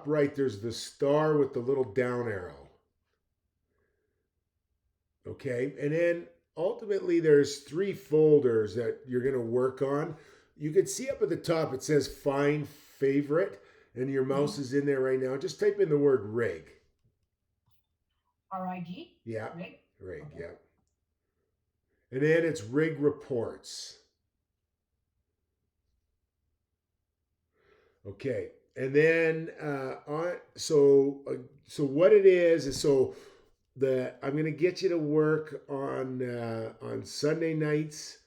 right, there's the star with the little down arrow. Okay. And then ultimately, there's three folders that you're going to work on. You can see up at the top, it says find favorite, and your mouse Mhm. is in there right now. Just type in the word rig. RIG? Yeah. Rig? Rig. Okay. Yeah. And then it's rig reports. Okay. And then so what it is so the I'm gonna get you to work on Sunday nights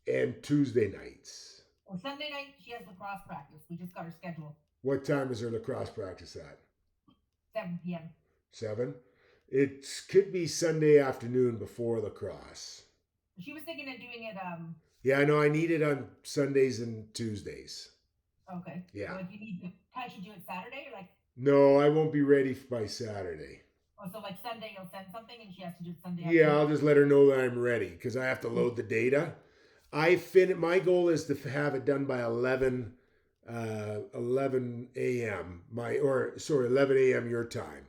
and Tuesday nights. Well, Sunday night she has lacrosse practice. We just got her schedule. What time is her lacrosse practice at? 7 p.m. 7. It could be Sunday afternoon before lacrosse. She was thinking of doing it. Yeah, I know. I need it on Sundays and Tuesdays. Okay. Yeah. So if you need to, can she do it Saturday or like? No, I won't be ready by Saturday. Oh, so like Sunday you'll send something and she has to do it Sunday Yeah, afternoon. I'll just let her know that I'm ready because I have to load the data. My goal is to have it done by 11 a.m. my or sorry 11 a.m. your time.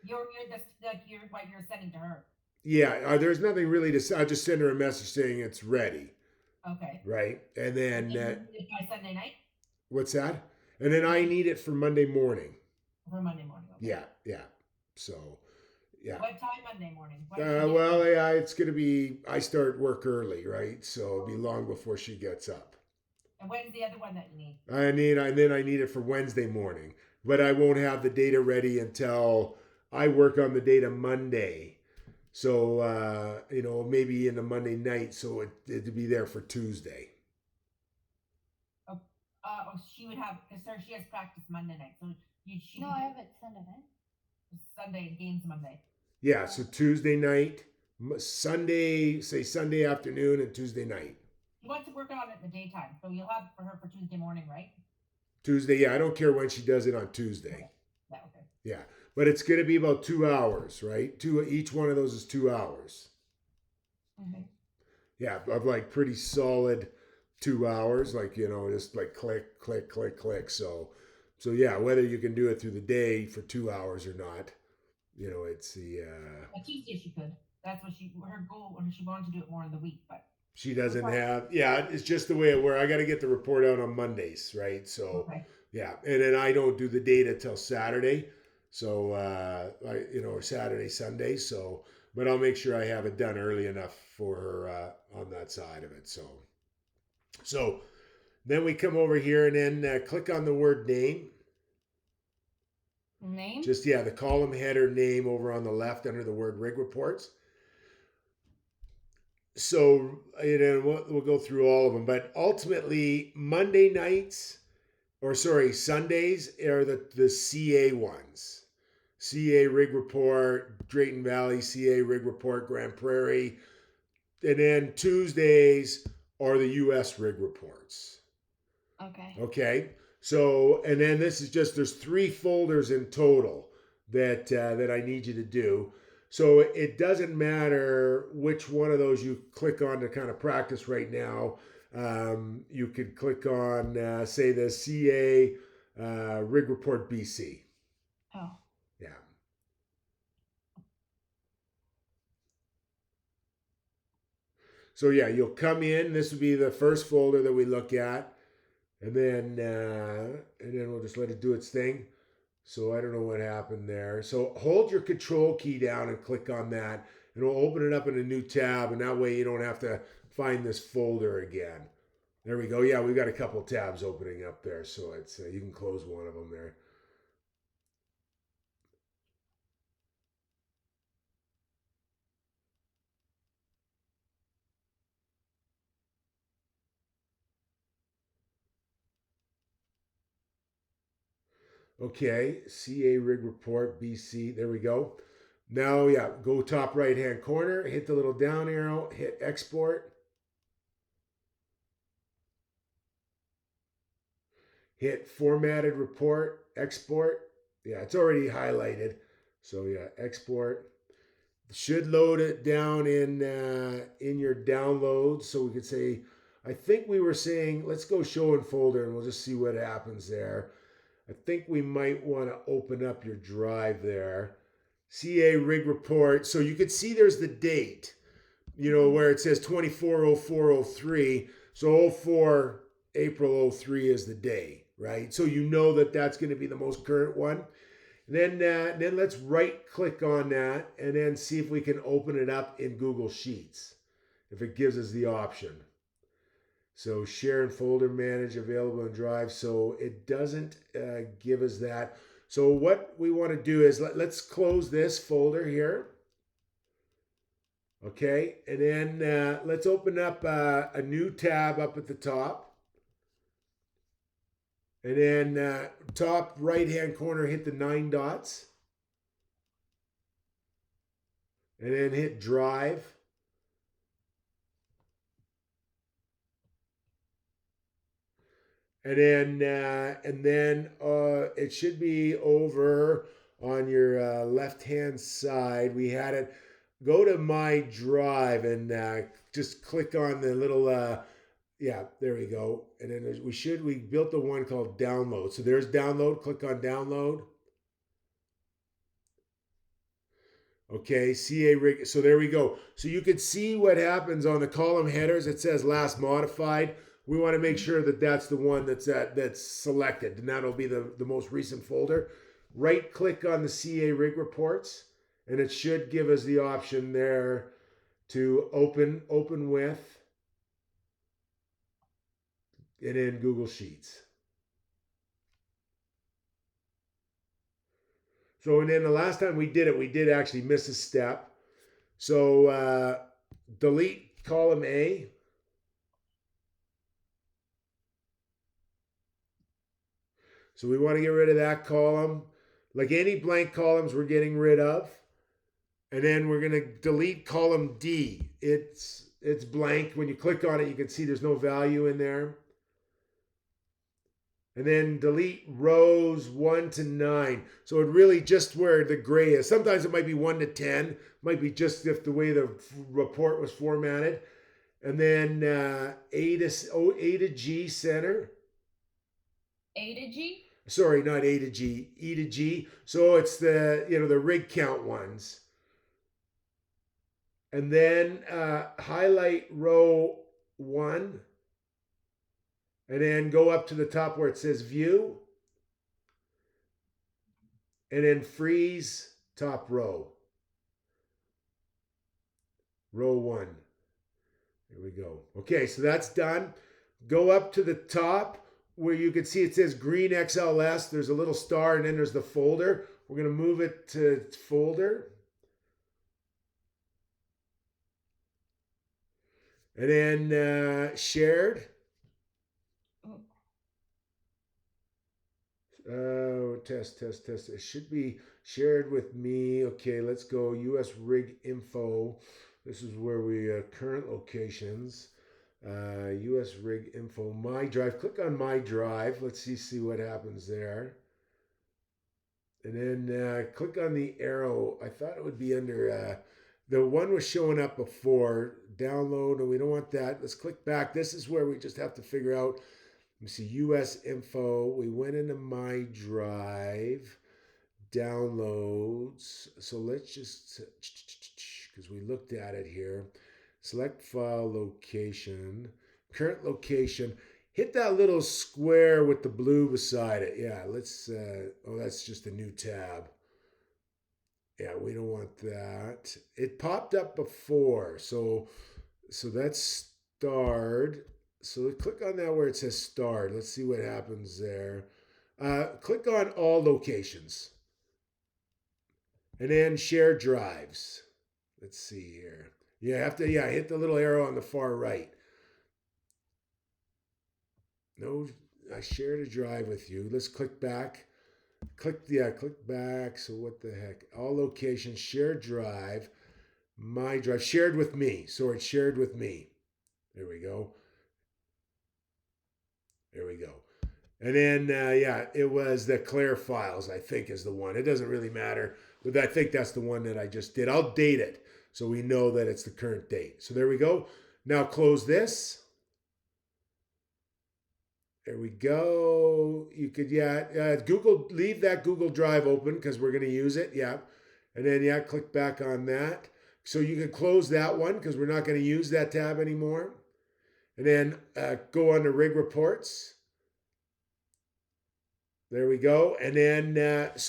You're just like you're what you're sending to her. Yeah, there's nothing really to say. I just send her a message saying it's ready, Okay. right? And And then then you need it by Sunday night. what's that? And then And I then need it for Monday morning. for Monday morning. Okay. Yeah, yeah. So yeah. What time Monday morning? What does she get up? Well, yeah, it's gonna be. I start work early, right? So it'll be long before she gets up. And when's the other one that you need? And then I need it for Wednesday morning, but I won't have the data ready until I work on the data Monday. So maybe in the Monday night, so it'd be there for Tuesday. Oh, she would have because she has practice Monday night, so she No, would I do have it Sunday night. Sunday games Monday. Yeah, so Tuesday night, Sunday, say Sunday afternoon, and Tuesday night. You want to work on it in the daytime, so you'll have it for her for Tuesday morning, right? Tuesday, yeah, I don't care when she does it on Tuesday. Okay. Yeah. Okay. Yeah, but it's going to be about 2 hours, right? Each one of those is 2 hours. Okay. Yeah, of like pretty solid 2 hours, like just like click, click, click, click. So yeah, whether you can do it through the day for 2 hours or not, it's the Tuesday she could. That's what her goal, and she wanted to do it more in the week, but she we're doesn't probably have. Yeah, it's just the way it works. I got to get the report out on Mondays, right? So okay. yeah, and then I don't do the data till Saturday, so or Saturday, Sunday. So, but I'll make sure I have it done early enough for her on that side of it. So then we come over here and then click on the word name. Name? Just yeah, the column header name over on the left under the word rig reports. So we'll go through all of them, but ultimately Monday nights or sorry Sundays are the CA ones. CA rig report, Drayton Valley CA rig report, Grand Prairie, and then Tuesdays are the US rig reports. Okay. Okay. So, and then this is just there's three folders in total that I need you to do. So it doesn't matter which one of those you click on to kind of practice right now. You could click on, say, the CA Rig Report BC. Oh. Yeah. So yeah, you'll come in. This would be the first folder that we look at, and then we'll just let it do its thing. So I don't know what happened there. So hold your control key down and click on that. And it'll open it up in a new tab. And that way you don't have to find this folder again. There we go. Yeah, we've got a couple tabs opening up there. So it's you can close one of them there. Okay, CA Rig Report BC. There we go. Now, yeah, go top right hand corner, hit the little down arrow, hit export, hit formatted report, export. Yeah, it's already highlighted. So yeah, export. Should load it down in your downloads. So we could say, I think we were saying, let's go show and folder, and we'll just see what happens there. I think we might want to open up your drive there. CA rig report. So you could see there's the date, where it says 24/04/03. So 04 April 03 is the day, right? So you know that that's going to be the most current one. Then let's right click on that and then see if we can open it up in Google Sheets, if it gives us the option. So share and folder manage available in Drive. So it doesn't give us that. So what we want to do is let's close this folder here. Okay, and then let's open up a new tab up at the top. And then top right-hand corner, hit the 9 dots. And then hit Drive. And then it should be over on your left-hand side. We had it. Go to My Drive and just click on the little yeah, there we go. And then we built the one called download. So there's download. Click on download. Okay, CA rig. So there we go. So you can see what happens on the column headers. It says last modified. We want to make sure that that's the one that's selected, and that'll be the most recent folder. Right click on the CA rig reports, and it should give us the option there to open with, and in Google Sheets. So, and then the last time we did it, we did actually miss a step. So delete column A. So we want to get rid of that column. Like any blank columns we're getting rid of. And then we're going to delete column D. It's blank. When you click on it, you can see there's no value in there. And then delete rows 1 to 9. So it really just where the gray is. Sometimes it might be 1 to 10. Might be just if the way the report was formatted. And then A to G center. A to G? Sorry, not A to G, E to G. So it's the rig count ones. And then highlight row 1. And then go up to the top where it says view. And then freeze top row. Row 1. There we go. Okay, so that's done. Go up to the top where you can see it says green XLS. There's a little star and then there's the folder. We're going to move it to folder. And then shared. Test. It should be shared with me. Okay, let's go US rig info. This is where we current locations. US rig info, My Drive. Click on My Drive. Let's see what happens there. And then click on the arrow. I thought it would be under the one was showing up before. Download, and we don't want that. Let's click back. This is where we just have to figure out. Let me see, US info. We went into My Drive. Downloads. So let's just, because we looked at it here. Select file location. Current location. Hit that little square with the blue beside it. Yeah, let's, that's just a new tab. Yeah, we don't want that. It popped up before, so that's starred. So click on that where it says starred. Let's see what happens there. Click on all locations. And then share drives. Let's see here. You have to, hit the little arrow on the far right. No, I shared a drive with you. Let's click back. Click back. So what the heck? All locations, share drive, My Drive, shared with me. So it's shared with me. There we go. And then, it was the Claire files, I think is the one. It doesn't really matter, but I think that's the one that I just did. I'll date it so we know that it's the current date. So there we go. Now close this. There we go. You could, Google, leave that Google Drive open because we're going to use it. Yeah. And then, click back on that. So you can close that one because we're not going to use that tab anymore. And then go on to rig reports. There we go. And then, I'm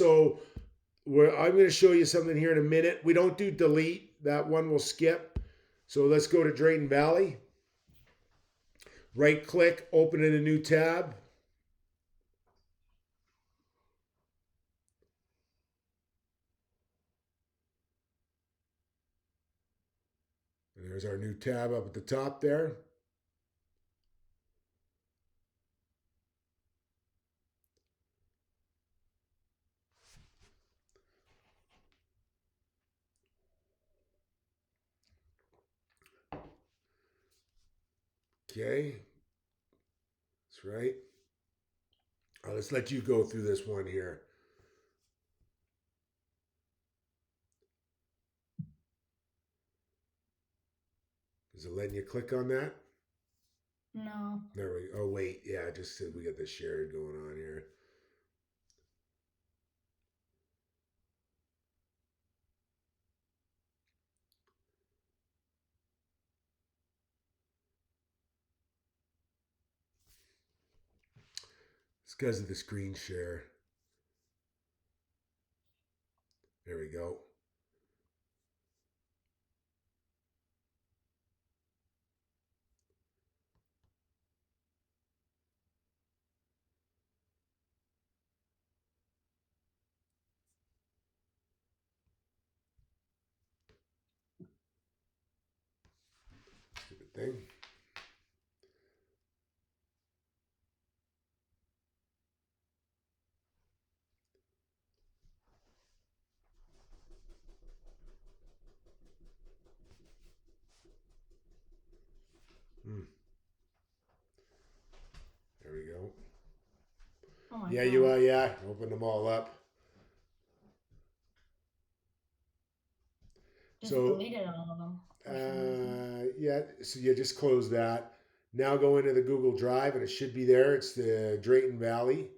going to show you something here in a minute. We don't do delete. That one will skip. So let's go to Drayton Valley. Right click, open in a new tab. And there's our new tab up at the top there. Okay. That's right. Let's let you go through this one here. Is it letting you click on that? No. There we go. Oh, wait. Yeah, just we got this shared going on here. It's because of the screen share. There we go. Stupid thing. There we go. Oh my Yeah, God. you are. Yeah, open them all up. Just So, deleted all of them. For some reason. yeah, so you just close that. Now go into the Google Drive and it should be there. It's the Drayton Valley.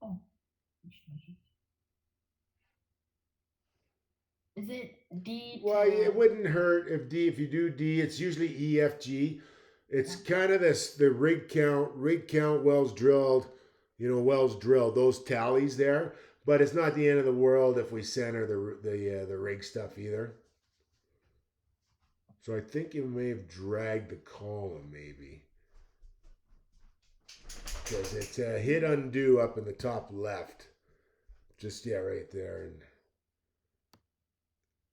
Oh, Is it D Well, it to wouldn't hurt if you do D. It's usually EFG. It's kind of the rig count, wells drilled, wells drilled, those tallies there. But it's not the end of the world if we center the rig stuff either. So I think you may have dragged the column maybe because it's hit undo up in the top left. Just right there,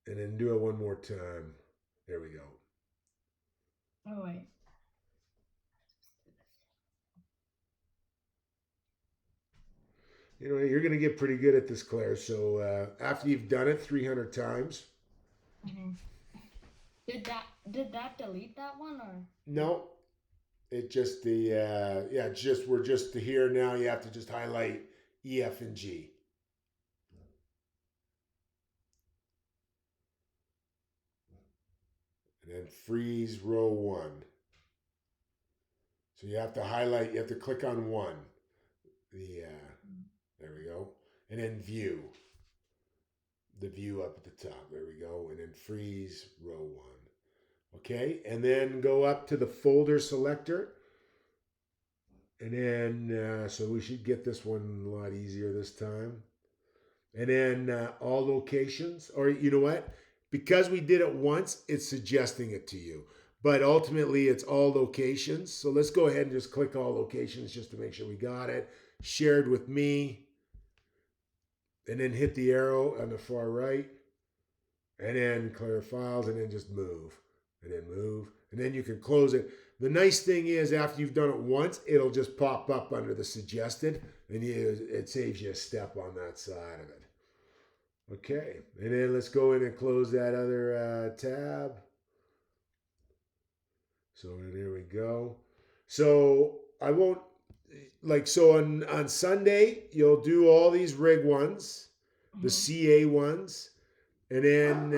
and then do it one more time. There we go. Oh wait. You're going to get pretty good at this, Claire. So after you've done it 300 times. Mm-hmm. Did that delete that one or? No, it just it's just we're just here now. You have to just highlight E, F, and G. And then freeze row 1. So you have to highlight, you have to click on 1. There we go. And then view. The view up at the top. There we go. And then freeze row 1. Okay. And then go up to the folder selector. And then, so we should get this one a lot easier this time. And then all locations, or you know what? because we did it once, it's suggesting it to you. But ultimately, it's all locations. So let's go ahead and just click all locations just to make sure we got it. Shared with me. And then hit the arrow on the far right. And then clear files and then just move. And then move. And then you can close it. The nice thing is after you've done it once, it'll just pop up under the suggested. And it saves you a step on that side of it. Okay. And then let's go in and close that other tab. So there we go. So I won't so on Sunday you'll do all these rig ones, the CA ones, and then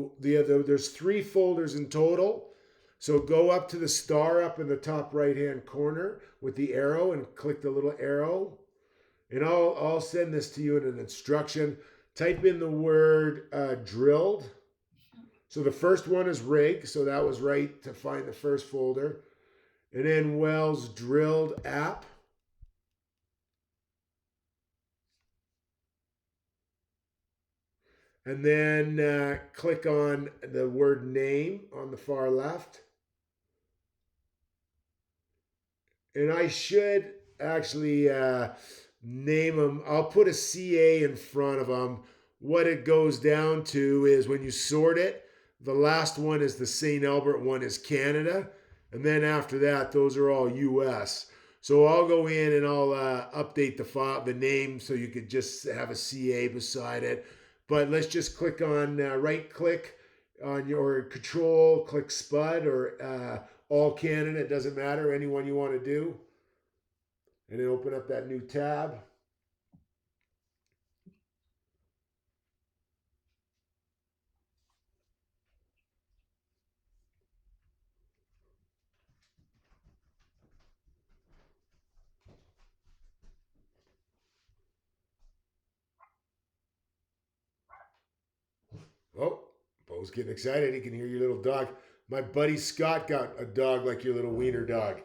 there's 3 folders in total. So go up to the star up in the top right hand corner with the arrow and click the little arrow, and I'll send this to you in an instruction. Type in the word drilled. So the first one is rig, so that was right to find the first folder. And then Wells Drilled App. And then click on the word name on the far left. And I should actually name them. I'll put a CA in front of them. What it goes down to is when you sort it, the last one is the St. Albert one is Canada. And then after that, those are all US. So I'll go in and I'll update the name so you could just have a CA beside it. But let's just click on right click on your control, click Spud or all Canada. It doesn't matter, any one you want to do. And then open up that new tab. Oh, Bo's getting excited. He can hear your little dog. My buddy Scott got a dog like your little wiener dog.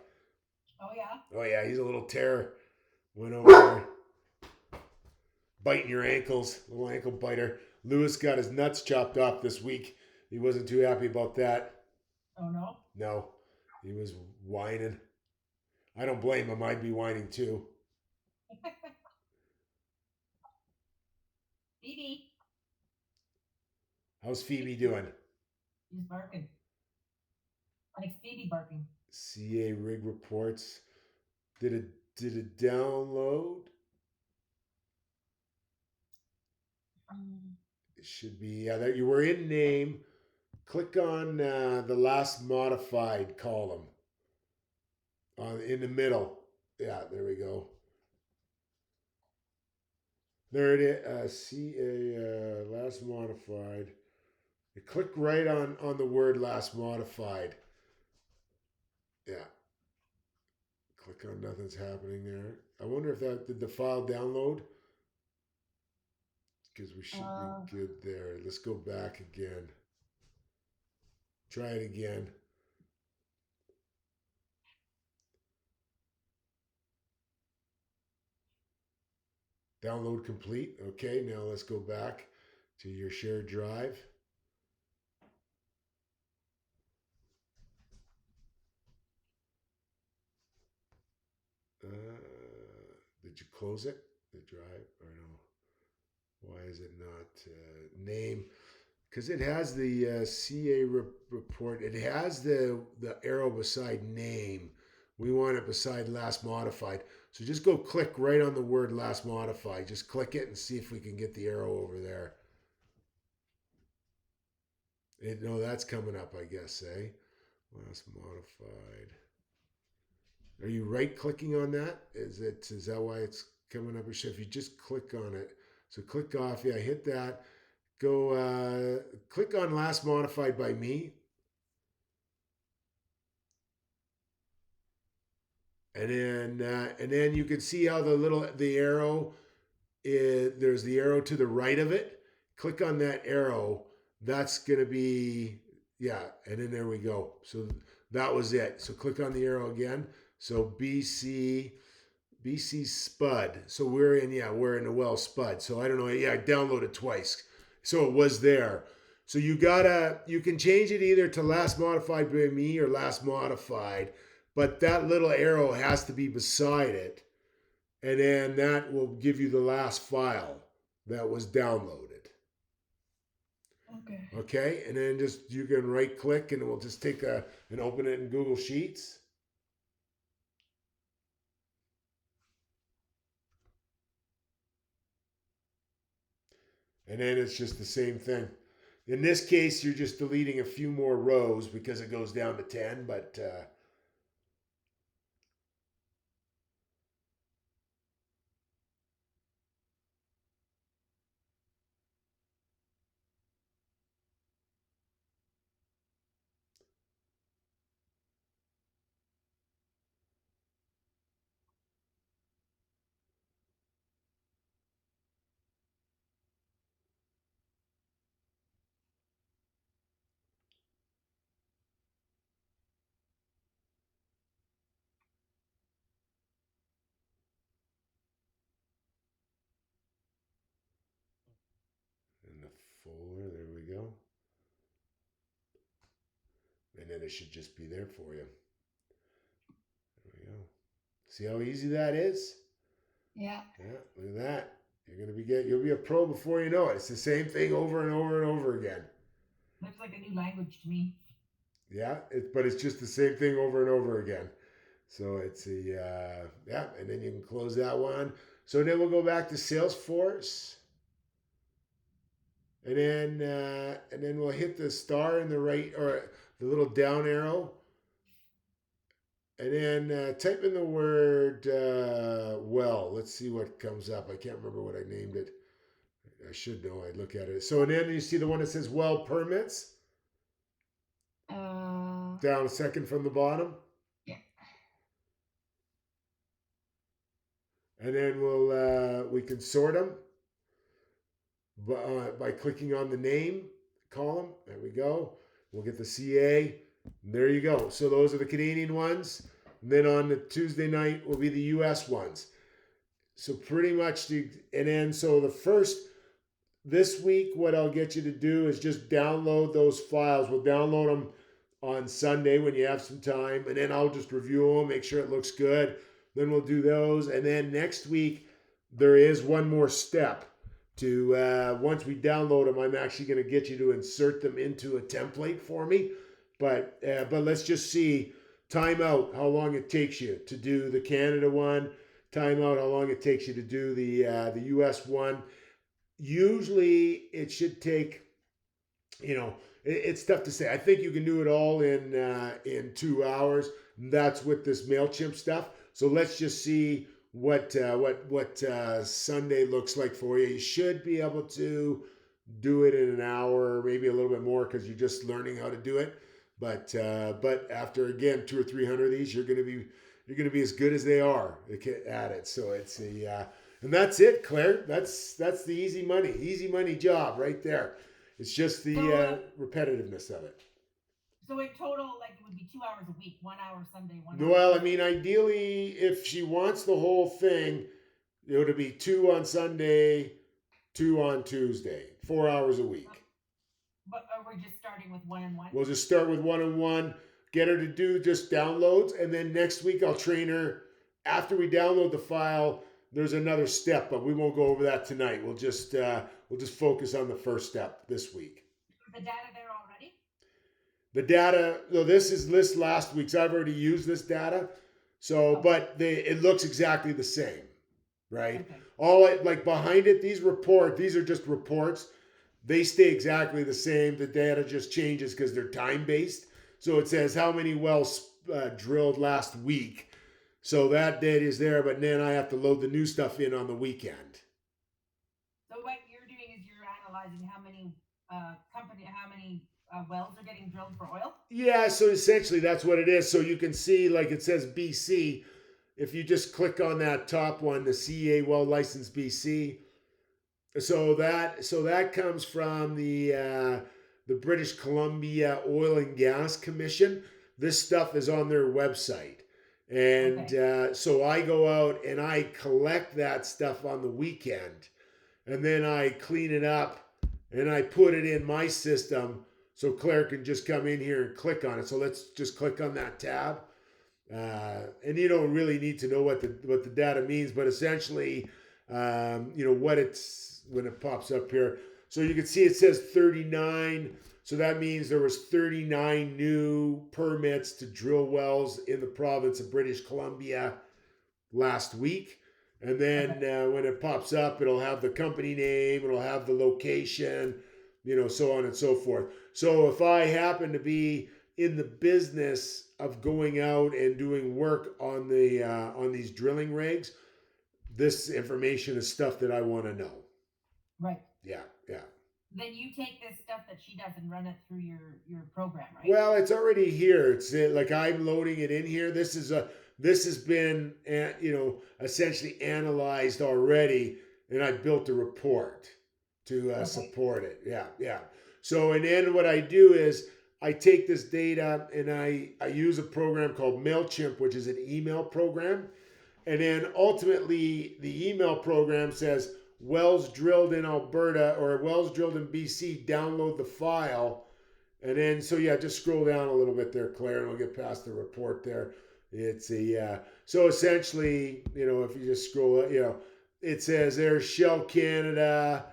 Oh, yeah? Oh, yeah, he's a little terror. Went over there. Biting your ankles. Little ankle biter. Lewis got his nuts chopped off this week. He wasn't too happy about that. Oh, no? No, he was whining. I don't blame him. I'd be whining too. Phoebe. How's Phoebe doing? She's barking. Like Phoebe barking. CA rig reports. Did it download? It should be, yeah, that you were in name. Click on the last modified column in the middle. Yeah, there we go. There it is. CA last modified. You click right on the word last modified. Yeah. Click on nothing's happening there. I wonder if did the file download? Because we should be good there. Let's go back again. Try it again. Download complete. Okay, now let's go back to your shared drive. Did you close it? The drive? Or no? Why is it not name? Because it has the CA report. It has the arrow beside name. We want it beside last modified. So just go click right on the word last modified. Just click it and see if we can get the arrow over there. No, that's coming up, I guess, eh? Last modified. Are you right clicking on that? Is that why it's coming up? Or if you just click on it. So click off, yeah, hit that. Go click on last modified by me. And then you can see how the arrow there's the arrow to the right of it. Click on that arrow. That's gonna be, yeah, and then there we go. So that was it. So click on the arrow again. So BC Spud. So we're in the Wells Spud. So I don't know. Yeah, I downloaded twice. So it was there. So you can change it either to last modified by me or last modified, but that little arrow has to be beside it. And then that will give you the last file that was downloaded. Okay. Okay, and then just you can right click and we'll just take and open it in Google Sheets. And then it's just the same thing. In this case, you're just deleting a few more rows because it goes down to 10, but in the folder, there we go. And then it should just be there for you. There we go. See how easy that is? Yeah. Yeah, look at that. You'll be a pro before you know it. It's the same thing over and over and over again. Looks like a new language to me. Yeah, but it's just the same thing over and over again. So it's yeah, and then you can close that one. So then we'll go back to Salesforce, and then we'll hit the star in the right or the little down arrow, and then type in the word well. Let's see what comes up. I can't remember what I named it. I should know. I'd look at it. So then you see the one that says well permits down a second from the bottom. Yeah. And then we can sort them by clicking on the name column. There we go. We'll get the CA. There you go. So those are the Canadian ones. And then on the Tuesday night will be the US ones. So pretty much this week, what I'll get you to do is just download those files. We'll download them on Sunday when you have some time, and then I'll just review them, make sure it looks good. Then we'll do those, and then next week there is one more step to once we download them. I'm actually going to get you to insert them into a template for me, but let's just see timeout how long it takes you to do the Canada one, timeout how long it takes you to do the US one. Usually it should take, it's tough to say. I think you can do it all in 2 hours. That's with this MailChimp stuff. So let's just see what Sunday looks like for you. You should be able to do it in an hour, maybe a little bit more because you're just learning how to do it. But after again 200 or 300 of these, you're gonna be as good as they are at it. So it's and that's it, Claire. That's the easy money job right there. It's just the repetitiveness of it. So in total, like it would be 2 hours a week, 1 hour Sunday, 1 hour. Well, I mean, ideally, if she wants the whole thing, it would be 2 on Sunday, 2 on Tuesday, 4 hours a week. But we're just starting with 1 and 1. We'll just start with 1 and 1. Get her to do just downloads, and then next week I'll train her. After we download the file, there's another step, but we won't go over that tonight. We'll just focus on the first step this week. The data there already? The data, no, this is last week's. I've already used this data, so but it looks exactly the same, right? Okay. Like behind it, these are just reports. They stay exactly the same. The data just changes because they're time based. So it says how many wells drilled last week. So that data is there, but then I have to load the new stuff in on the weekend. So what you're doing is you're analyzing how many wells are getting drilled for oil? Yeah, so essentially that's what it is. So you can see, like it says BC. If you just click on that top one, the CEA well license BC. So that comes from the British Columbia Oil and Gas Commission. This stuff is on their website. And so I go out and I collect that stuff on the weekend, and then I clean it up and I put it in my system so Claire can just come in here and click on it. So let's just click on that tab. And you don't really need to know what the data means, but essentially, what it's when it pops up here. So you can see it says 39. So that means there was 39 new permits to drill wells in the province of British Columbia last week. And then when it pops up, it'll have the company name, it'll have the location, so on and so forth. So if I happen to be in the business of going out and doing work on these drilling rigs, this information is stuff that I want to know. Right. Yeah. Then you take this stuff that she does and run it through your program, right? Well, it's already here. It's like I'm loading it in here. This has been essentially analyzed already, and I built a report to support it. Yeah. So and then what I do is I take this data and I use a program called MailChimp, which is an email program, and then ultimately the email program says, wells drilled in Alberta or wells drilled in BC, download the file. And then, so yeah, just scroll down a little bit there, Claire, and we'll get past the report there. It's so essentially, if you just scroll, it says there's Shell Canada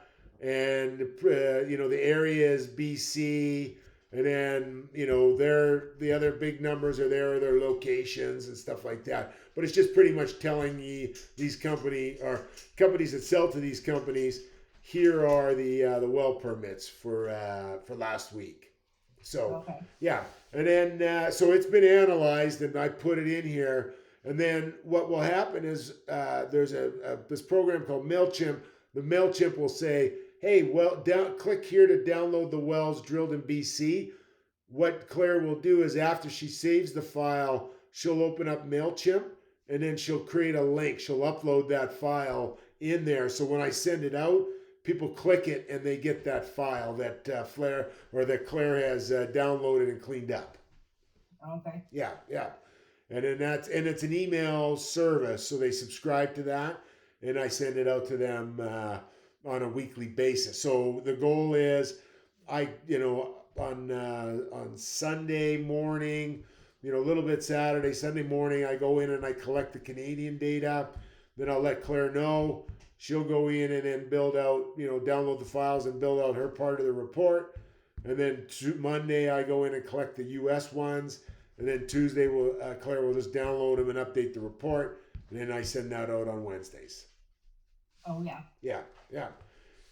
and, the area is BC. And then, the other big numbers are there, their locations and stuff like that. But it's just pretty much telling you these companies that sell to these companies, here are the well permits for last week. So, yeah. And then, so it's been analyzed and I put it in here. And then what will happen is there's this program called MailChimp. The MailChimp will say, hey, click here to download the wells drilled in BC. What Claire will do is after she saves the file, she'll open up MailChimp and then she'll create a link. She'll upload that file in there. So when I send it out, people click it and they get that file that Claire has downloaded and cleaned up. Okay. Yeah. And then it's an email service. So they subscribe to that and I send it out to them on a weekly basis. So the goal is on Sunday morning, a little bit Sunday morning, I go in and I collect the Canadian data. Then I'll let Claire know. She'll go in and then build out, download the files and build out her part of the report. And then Monday, I go in and collect the U.S. ones. And then Tuesday, Claire will just download them and update the report. And then I send that out on Wednesdays. Oh, yeah. Yeah.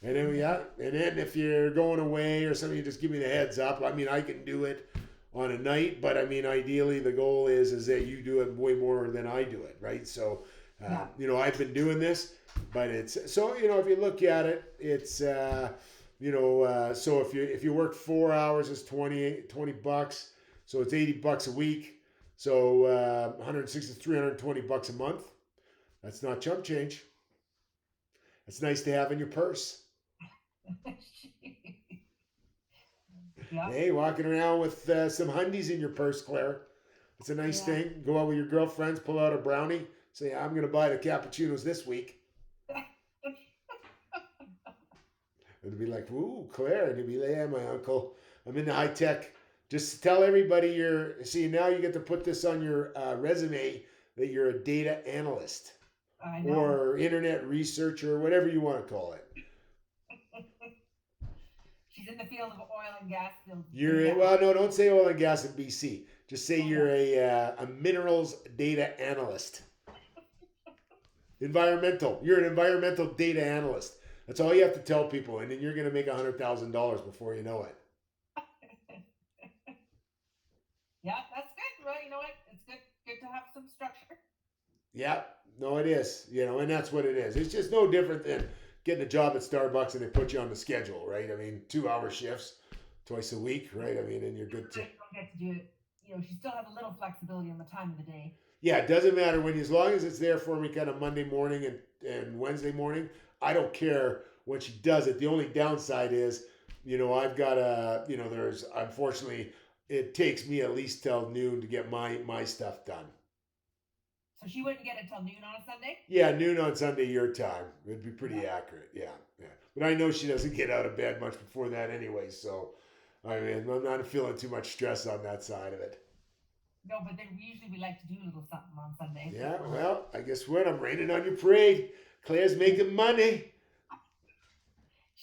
And then if you're going away or something, you just give me the heads up. I mean, I can do it on a night, but I mean, ideally the goal is that you do it way more than I do it, right? So, I've been doing this, but it's, so, if you look at it, it's, so if you work 4 hours, it's $20, so it's $80 a week. So, 160, $320 a month. That's not chump change. It's nice to have in your purse. Yeah. Hey, walking around with some hundies in your purse, Claire. It's a nice thing. Go out with your girlfriends, pull out a brownie, say, I'm going to buy the cappuccinos this week. It'd be like, ooh, Claire. And you'd be like, yeah, my uncle. I'm into high tech. Just tell everybody now you get to put this on your resume that you're a data analyst. I know. Or internet researcher, whatever you want to call it. She's in the field of oil and gas. Don't say oil and gas in BC. Just say you're a minerals data analyst. You're an environmental data analyst. That's all you have to tell people, and then you're going to make $100,000 before you know it. Yeah, that's good. Well, you know what? It's good to have some structure. Yeah, no, it is. And that's what it is. It's just no different than getting a job at Starbucks and they put you on the schedule, right? I mean, 2-hour shifts twice a week, right? I mean, and you're good to. I don't get to do it. She still has a little flexibility on the time of the day. Yeah, it doesn't matter as long as it's there for me kind of Monday morning and Wednesday morning. I don't care when she does it. The only downside is, I've got there's, unfortunately, it takes me at least till noon to get my stuff done. So she wouldn't get it till noon on a Sunday? Yeah, noon on Sunday your time. It'd be pretty accurate. Yeah. But I know she doesn't get out of bed much before that anyway, so I mean, I'm not feeling too much stress on that side of it. No, but then usually we like to do a little something on Sunday. Yeah, well, I guess what? I'm raining on your parade. Claire's making money.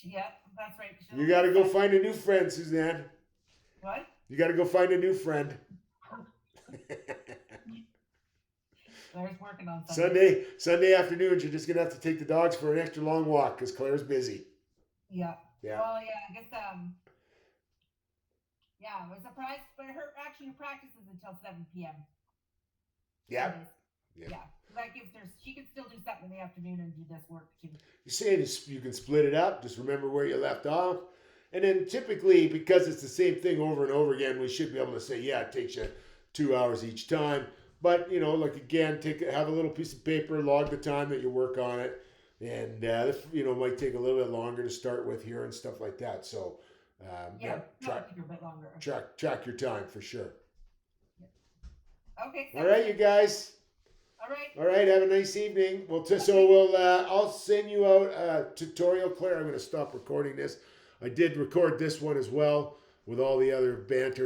Yeah, that's right. You got to go find a new friend, Suzanne. What? You got to go find a new friend. Claire's working on Sunday afternoons, you're just going to have to take the dogs for an extra long walk because Claire's busy. Yeah. Yeah. Well, yeah, I guess, yeah, I was surprised, but her practice is until 7 p.m. Yeah. Yeah. Like if she can still do something in the afternoon and do this work too. You're saying you can split it up. Just remember where you left off. And then typically, because it's the same thing over and over again, we should be able to say, yeah, it takes you 2 hours each time. But, you know, like again, have a little piece of paper, log the time that you work on it. And, you know, it might take a little bit longer to start with here and stuff like that. So, Track a bit longer. Track your time for sure. Okay. All right, you guys. All right. Have a nice evening. I'll send you out a tutorial, Claire. I'm going to stop recording this. I did record this one as well with all the other banter.